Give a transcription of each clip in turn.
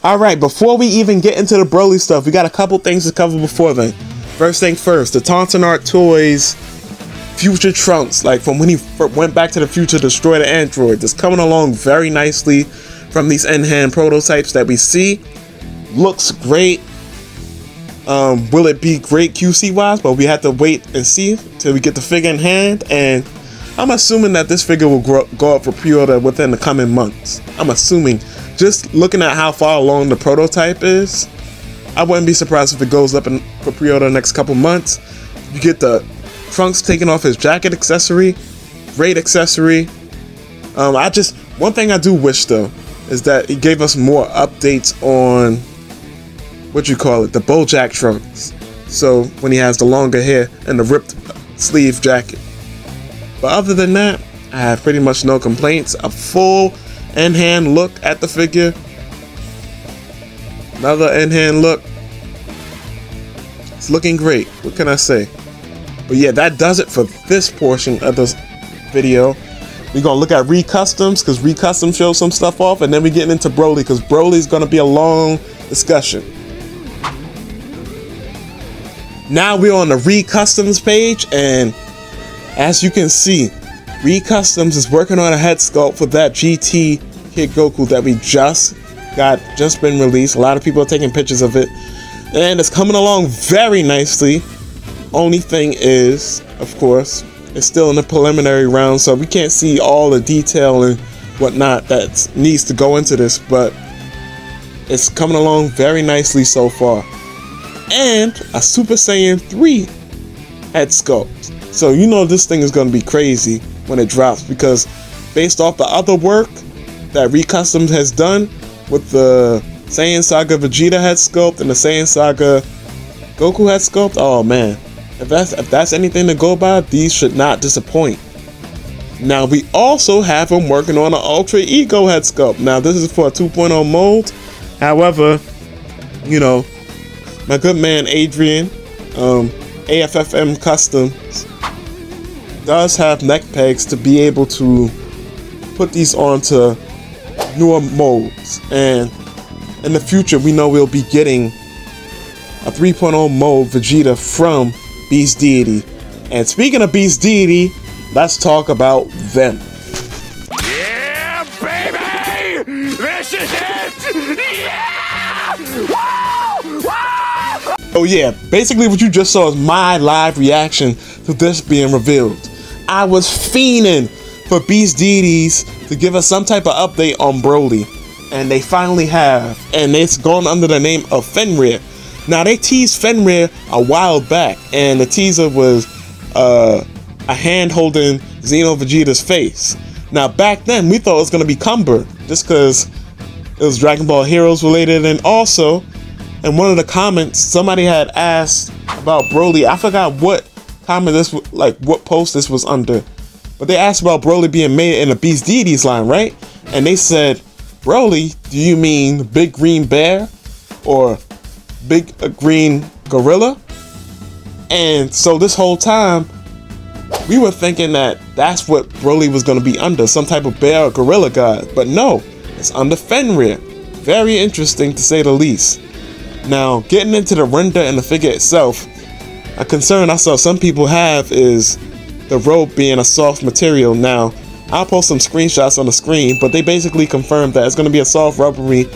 Alright, before we even get into the Broly stuff, we got a couple things to cover before then. First thing first, the Tauntaun Art Toys Future Trunks, like from when he went back to the future to destroy the android, that's coming along very nicely from these in-hand prototypes that we see. Looks great. Will it be great QC wise? But we have to wait and see till we get the figure in hand, and I'm assuming that this figure will go up for pre-order within the coming months. I'm assuming, just looking at how far along the prototype is, I wouldn't be surprised if it goes up for pre-order the next couple months. You get the Trunks taking off his jacket accessory, great accessory. One thing I do wish though is that he gave us more updates on the Bojack Trunks. So when he has the longer hair and the ripped sleeve jacket. But other than that, I have pretty much no complaints. A full in-hand look at the figure. Another in-hand look. It's looking great. What can I say? But yeah, that does it for this portion of this video. We're gonna look at Recustoms because Recustom shows some stuff off, and then we get into Broly because Broly's gonna be a long discussion. Now we're on the Recustoms page, and as you can see, Recustoms is working on a head sculpt for that GT Kid Goku that we just been released. A lot of people are taking pictures of it, and it's coming along very nicely. Only thing is, of course, it's still in the preliminary round, so we can't see all the detail and whatnot that needs to go into this, but it's coming along very nicely so far. And a Super Saiyan 3 head sculpt. So you know this thing is going to be crazy when it drops, because based off the other work that Recustoms has done with the Saiyan Saga Vegeta head sculpt and the Saiyan Saga Goku head sculpt, oh man. If that's anything to go by, these should not disappoint. Now we also have him working on an Ultra Ego head sculpt. Now this is for a 2.0 mold. However, you know, my good man Adrian, AFFM Customs, does have neck pegs to be able to put these onto newer molds. And in the future, we know we'll be getting a 3.0 mold Vegeta from Beast Deity. And speaking of Beast Deity, let's talk about them. Yeah, baby! This is it! Yeah! Woo! Woo! Oh yeah, basically what you just saw is my live reaction to this being revealed. I was fiending for Beast Deities to give us some type of update on Broly, and they finally have, and it's gone under the name of Fenrir. Now they teased Fenrir a while back, and the teaser was a hand holding Xeno Vegeta's face. Now back then we thought it was going to be Cumber, just because it was Dragon Ball Heroes related, and also in one of the comments somebody had asked about Broly. I forgot what comment this, like what post this was under, but they asked about Broly being made in the Beast Deities line, right? And they said, Broly, do you mean Big Green Bear or Big Green Gorilla? And so this whole time we were thinking that that's what Broly was going to be under, some type of bear or gorilla god, but no, it's under Fenrir. Very interesting to say the least. Now getting into the render and the figure itself, a concern I saw some people have is the robe being a soft material. Now I'll post some screenshots on the screen, but they basically confirmed that it's going to be a soft rubbery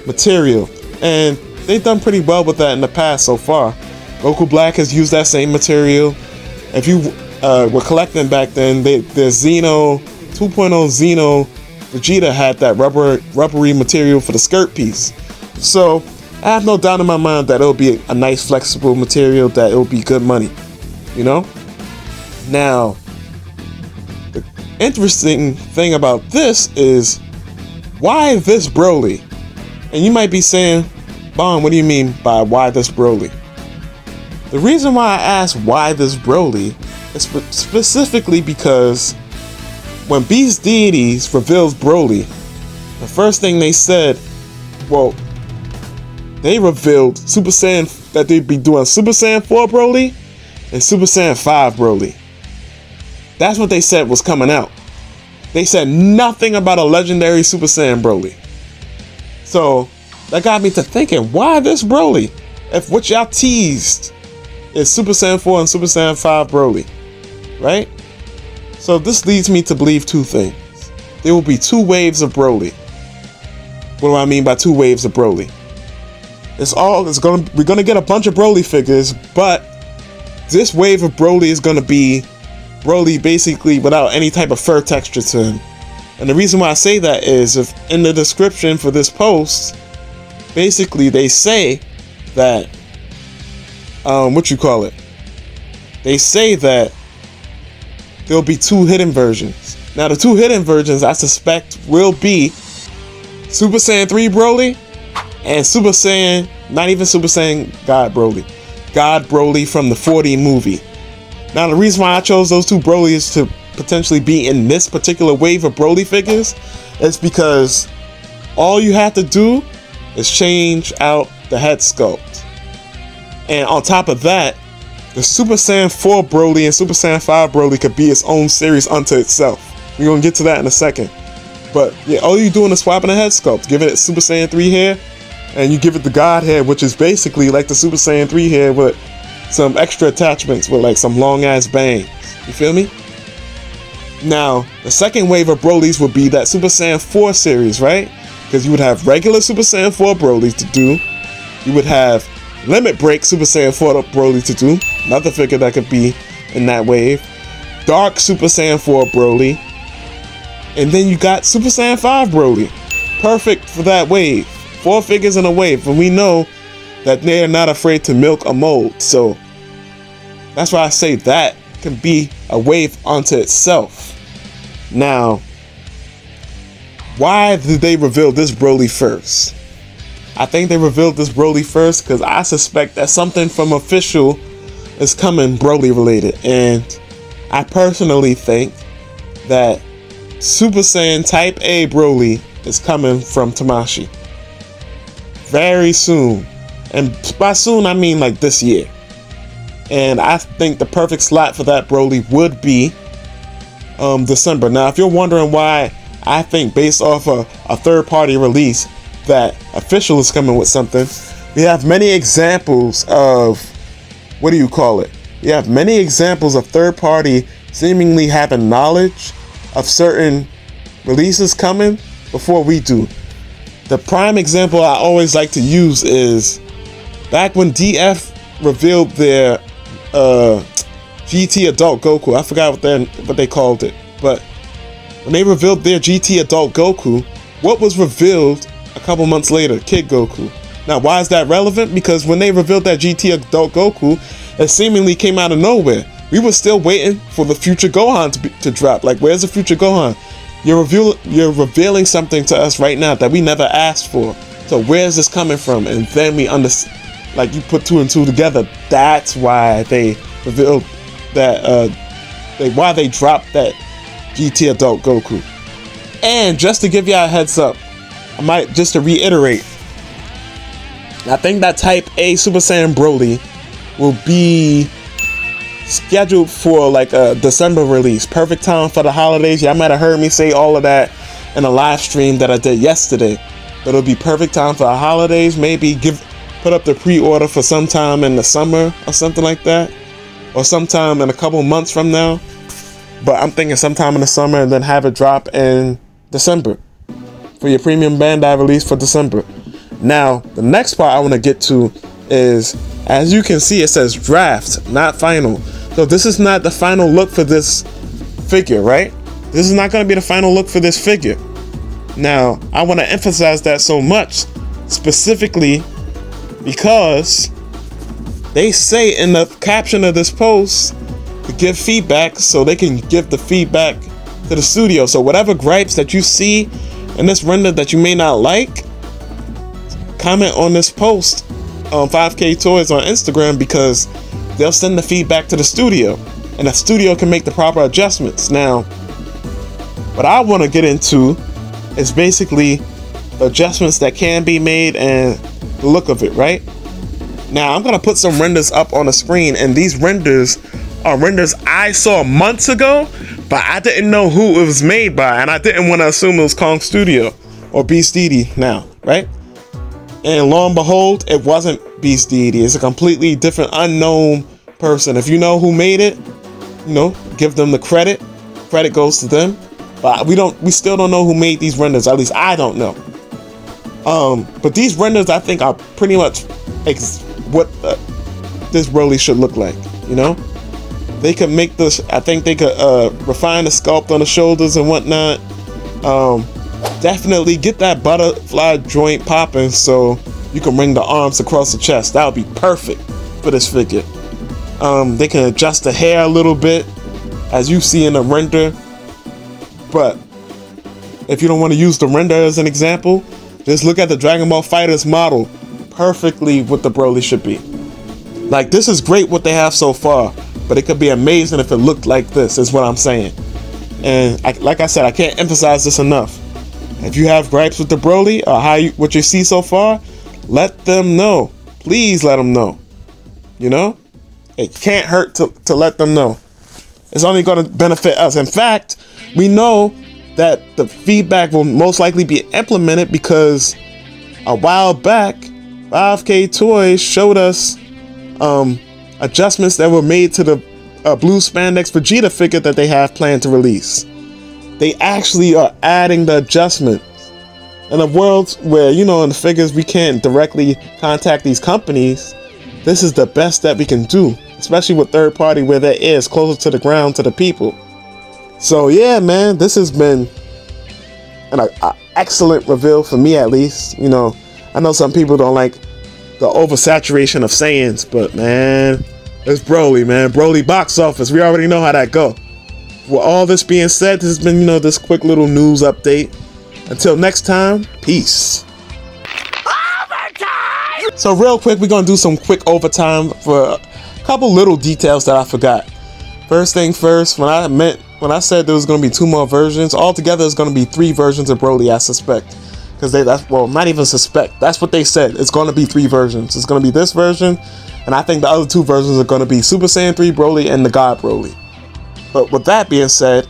material, and they've done pretty well with that in the past so far. Goku Black has used that same material. If you were collecting back then, the Xeno 2.0 Xeno Vegeta had that rubbery material for the skirt piece. So I have no doubt in my mind that it'll be a nice flexible material, that it'll be good money, you know? Now, the interesting thing about this is, why this Broly? And you might be saying, Bon, what do you mean by why this Broly? The reason why I asked why this Broly is specifically because when Beast Deities reveals Broly, the first thing they said, well, they revealed Super Saiyan, that they'd be doing Super Saiyan 4 Broly and Super Saiyan 5 Broly. That's what they said was coming out. They said nothing about a legendary Super Saiyan Broly. So that got me to thinking, why this Broly? If what y'all teased is Super Saiyan 4 and Super Saiyan 5 Broly, right? So this leads me to believe two things. There will be two waves of Broly. What do I mean by two waves of Broly? We're gonna get a bunch of Broly figures, but this wave of Broly is gonna be Broly basically without any type of fur texture to him. And the reason why I say that is, if in the description for this post, basically they say that they say that there'll be two hidden versions. Now the two hidden versions I suspect will be Super Saiyan 3 Broly and Super Saiyan, not even Super Saiyan God Broly from the 4D movie. Now the reason why I chose those two Brolys to potentially be in this particular wave of Broly figures is because all you have to do is change out the head sculpt. And on top of that, the Super Saiyan 4 Broly and Super Saiyan 5 Broly could be its own series unto itself. We're gonna get to that in a second. But yeah, all you're doing is swapping the head sculpt. Give it Super Saiyan 3 hair, and you give it the God hair, which is basically like the Super Saiyan 3 hair with some extra attachments with like some long ass bangs. You feel me? Now, the second wave of Brolys would be that Super Saiyan 4 series, right? Because you would have regular Super Saiyan 4 Broly to do. You would have Limit Break Super Saiyan 4 Broly to do. Another figure that could be in that wave. Dark Super Saiyan 4 Broly. And then you got Super Saiyan 5 Broly. Perfect for that wave. 4 figures in a wave. And we know that they're not afraid to milk a mold. So that's why I say that can be a wave unto itself. Now, why did they reveal this Broly first? I think they revealed this Broly first because I suspect that something from official is coming Broly related. And I personally think that Super Saiyan Type A Broly is coming from Tamashii very soon. And by soon I mean like this year. And I think the perfect slot for that Broly would be December. Now if you're wondering why I think based off a third-party release that official is coming with something, we have many examples of, we have many examples of third-party seemingly having knowledge of certain releases coming before we do. The prime example I always like to use is back when DF revealed their GT Adult Goku. I forgot what they called it, but when they revealed their GT Adult Goku, what was revealed a couple months later? Kid Goku. Now, why is that relevant? Because when they revealed that GT Adult Goku, it seemingly came out of nowhere. We were still waiting for the future Gohan to drop. Like, where's the future Gohan? You're revealing something to us right now that we never asked for. So where's this coming from? And then we understand, like, you put 2 and 2 together. That's why they revealed that, why they dropped that GT Adult Goku. And just to give y'all a heads up, just to reiterate, I think that Type A Super Saiyan Broly will be scheduled for like a December release. Perfect time for the holidays. Y'all might have heard me say all of that in a live stream that I did yesterday. But it'll be perfect time for the holidays. Maybe put up the pre-order for sometime in the summer or something like that. Or sometime in a couple months from now. But I'm thinking sometime in the summer and then have it drop in December for your premium Bandai release for December. Now, the next part I want to get to is, as you can see, it says draft, not final. So this is not the final look for this figure, right? This is not going to be the final look for this figure. Now, I want to emphasize that so much, specifically because they say in the caption of this post to give feedback, so they can give the feedback to the studio. So whatever gripes that you see in this render that you may not like, comment on this post on 5K Toys on Instagram, because they'll send the feedback to the studio and the studio can make the proper adjustments. Now, what I want to get into is basically the adjustments that can be made and the look of it, right? Now, I'm going to put some renders up on the screen, and these renders are renders I saw months ago, but I didn't know who it was made by, and I didn't want to assume it was Kong Studio or Beast Deity. Now, right? And lo and behold, it wasn't Beast Deity. It's a completely different, unknown person. If you know who made it, you know, give them the credit. Credit goes to them. But we still don't know who made these renders. At least I don't know. But these renders, I think, are pretty much what this Broly should look like. You know, they could make this. I think they could refine the sculpt on the shoulders and whatnot. Definitely get that butterfly joint popping so you can bring the arms across the chest. That would be perfect for this figure. They can adjust the hair a little bit, as you see in the render. But if you don't want to use the render as an example, just look at the Dragon Ball FighterZ model. Perfectly what the Broly should be. Like, this is great what they have so far, but it could be amazing if it looked like this, is what I'm saying. And like I said, I can't emphasize this enough. If you have gripes with the Broly or what you see so far, let them know. Please let them know. You know, it can't hurt to let them know. It's only going to benefit us. In fact, we know that the feedback will most likely be implemented because a while back, 5K Toys showed us adjustments that were made to the blue spandex Vegeta figure that they have planned to release. They actually are adding the adjustments. In a world where, you know, in the figures we can't directly contact these companies, this is the best that we can do, especially with third party where there is closer to the ground, to the people. So yeah, man, this has been an excellent reveal for me, at least. You know, I know some people don't like the oversaturation of Saiyans, but man, it's Broly, man. Broly box office. We already know how that go. With all this being said, this has been, you know, this quick little news update. Until next time, peace. Overtime! So real quick, we're gonna do some quick overtime for a couple little details that I forgot. First thing first, when I said there was gonna be 2 more versions, altogether it's gonna be 3 versions of Broly, I suspect. Because not even suspect. That's what they said. It's gonna be 3 versions. It's gonna be this version, and I think the other 2 versions are gonna be Super Saiyan 3 Broly and the God Broly. But with that being said,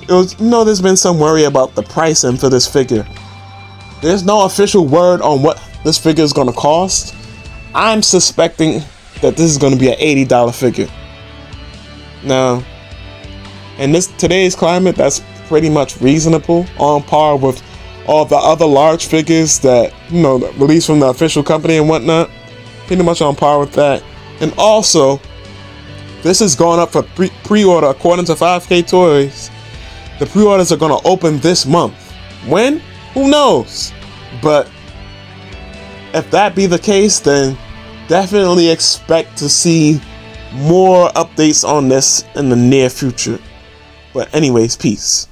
there's been some worry about the pricing for this figure. There's no official word on what this figure is going to cost. I'm suspecting that this is going to be an $80 figure. Now, in today's climate, that's pretty much reasonable, on par with all the other large figures that, you know, released from the official company and whatnot. Pretty much on par with that. And also, this is going up for pre-order according to 5K Toys. The pre-orders are going to open this month. When? Who knows? But if that be the case, then definitely expect to see more updates on this in the near future. But anyways, peace.